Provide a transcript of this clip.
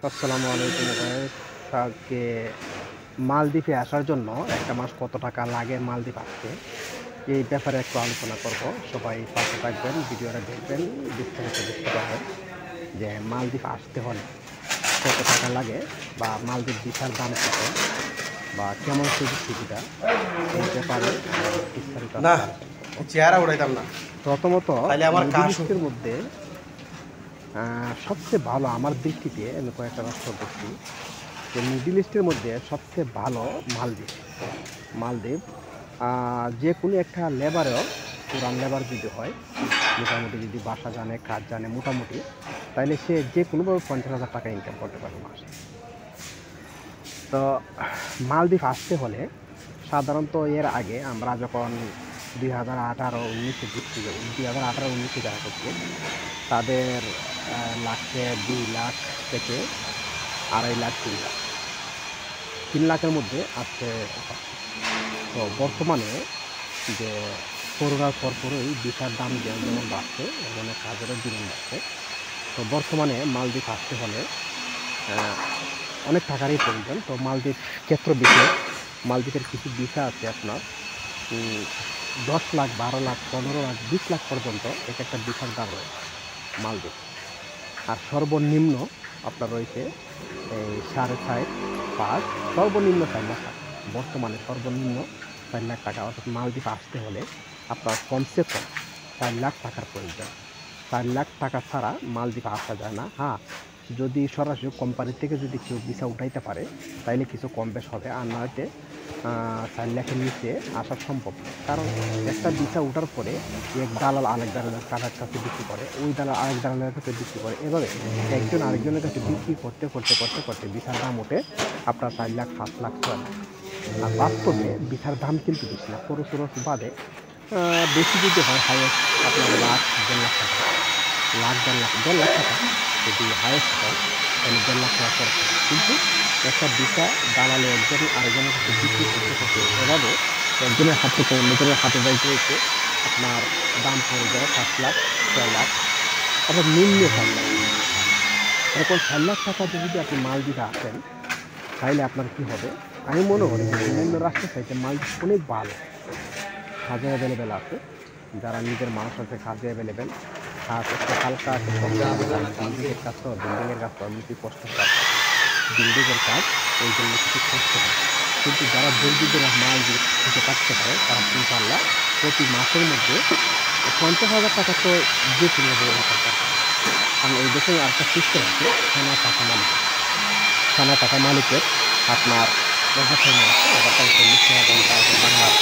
আসসালামু আলাইকুম গাইস। আজকে মালদ্বীপে আসার জন্য একটা মাস কত টাকা লাগে মালদ্বীপ আসতে, এই ব্যাপারে একটু আলোচনা করব। সবাই পাশে থাকবেন, ভিডিওটা দেখবেন, বিস্তারিত বুঝতে পারবেন যে মালদ্বীপ আসতে হলে কত টাকা লাগে, বা মালদ্বীপ ভিসার দাম কত, বা কেমন সুযোগ সুবিধা, এই ব্যাপারে বিস্তারিত না, আজকে আলোচনা করব। চেহারা উড়াইতাম না। প্রথমত, তাইলে আমার মিডিল কাশ ইস্টের মধ্যে সবচেয়ে ভালো আমার দৃষ্টিতে, আমি কয়েকটা রাষ্ট্র দেখছি যে মিডিল ইস্টের মধ্যে সবচেয়ে ভালো মালদ্বীপ। মালদ্বীপ যে কোনো একটা লেবারেও, পুরান লেবার যদি হয়, মোটামুটি যদি বাসা জানে, কাজ জানে মোটামুটি, তাইলে সে যে কোনোভাবে 50,000 টাকা ইনকাম করতে পারে মাসে। তো মালদ্বীপ আসতে হলে সাধারণত এর আগে আমরা যখন 2018-19 ঘুরতে যাই, 2018-19 যারা করছে তাদের লাগছে 2 লাখ থেকে 2.5 লাখ, 3 লাখ, 3 লাখের মধ্যে আসতে পারছে। তো বর্তমানে যে করোনার পরপরই ভিসার দাম যেমন বাড়ছে, এমন কাজেরও দিন বাড়ছে। তো বর্তমানে মালদ্বীপ আসতে হলে অনেক টাকারই প্রয়োজন। তো মালদ্বীপ ক্ষেত্র বিশেষ, মালদ্বীপের কিছু ভিসা আছে আপনার 10 লাখ, 12 লাখ, 15 লাখ, 20 লাখ পর্যন্ত এক একটা ভিসার দাম রয়েছে মালদ্বীপ। আর সর্বনিম্ন আপনার রয়েছে এই 4.5, 5, সর্বনিম্ন 4 লাখ টাকা। বর্তমানে সর্বনিম্ন 4 লাখ টাকা, অর্থাৎ মালদ্বীপ আসতে হলে আপনার কমসে কম 4 লাখ টাকার প্রয়োজন। 4 লাখ টাকা ছাড়া মালদ্বীপ আসা যায় না। হ্যাঁ, যদি সরাসরি কোম্পানি থেকে যদি কেউ ভিসা উঠাইতে পারে তাইলে কিছু কম বেশ হবে, আর নয়তে 4 লাখের নিচে আসা সম্ভব না। কারণ একটা ভিসা ওঠার পরে এক দালাল আরেক দালালের কাছে বিক্রি করে, ওই দালাল আরেক দালালের কাছে বিক্রি করে, এভাবে একজন আরেকজনের কাছে বিক্রি করতে করতে করতে করতে ভিসার দাম ওঠে আপনার 4 লাখ, 7 লাখ, 6 লাখ। আর বাস্তবে ভিসার দাম কিন্তু বেশি না, খরচ বাদে বেশি যদি হয় হাইয়েস্ট আপনার 1,00,000, 1.5 লাখ টাকা, 1,00,000, 1.5 লাখ টাকা যদি হাইয়েস্ট হয় তাহলে 1.5 লাখ টাকা খরচ হবে। কিন্তু একটা ভিসা দালালে একজন আরেকজনের কাছে বিক্রি করতে করতে এভাবে একজনের হাত থেকে অন্যজনের হাতে যাইতে হইতে আপনার দাম পড়ে যায় 7 লাখ, 6 লাখ, অর্থাৎ নিম্ন 4 লাখ। এরকম 4 লাখ টাকা দিয়ে যদি আপনি মালদ্বীপে আসেন তাহলে আপনার কি হবে, আমি মনে করি যে অন্যান্য রাষ্ট্রের চাইতে মালদ্বীপ অনেক ভালো। কাজে অ্যাভেলেবেল আছে, যারা নিজের মানুষ আছে কাজে অ্যাভেলেবেল। কাজ একটু হালকা, একটু শক্ত করে কাজ, বিল্ডিংয়ের কাজ তো, বিল্ডিংয়ের কাজ তো এমনিতে কষ্টের কাজ, বিল্ডিংয়ের কাজ এই জন্য কিছু কষ্ট হয়। কিন্তু যারা দরিদ্র মাল থেকে কাটতে পারে তারা ইনশাআল্লাহ প্রতি মাসের মধ্যে 50,000 টাকা তো যে কোনোভাবে ইনকাম করতে পারে। কারণ এই দেশে আরেকটা সিস্টেম আছে, থানা টাকা মালিকের আপনার ব্যবসায় আছে, ওটা 40,000 টাকা বাংলার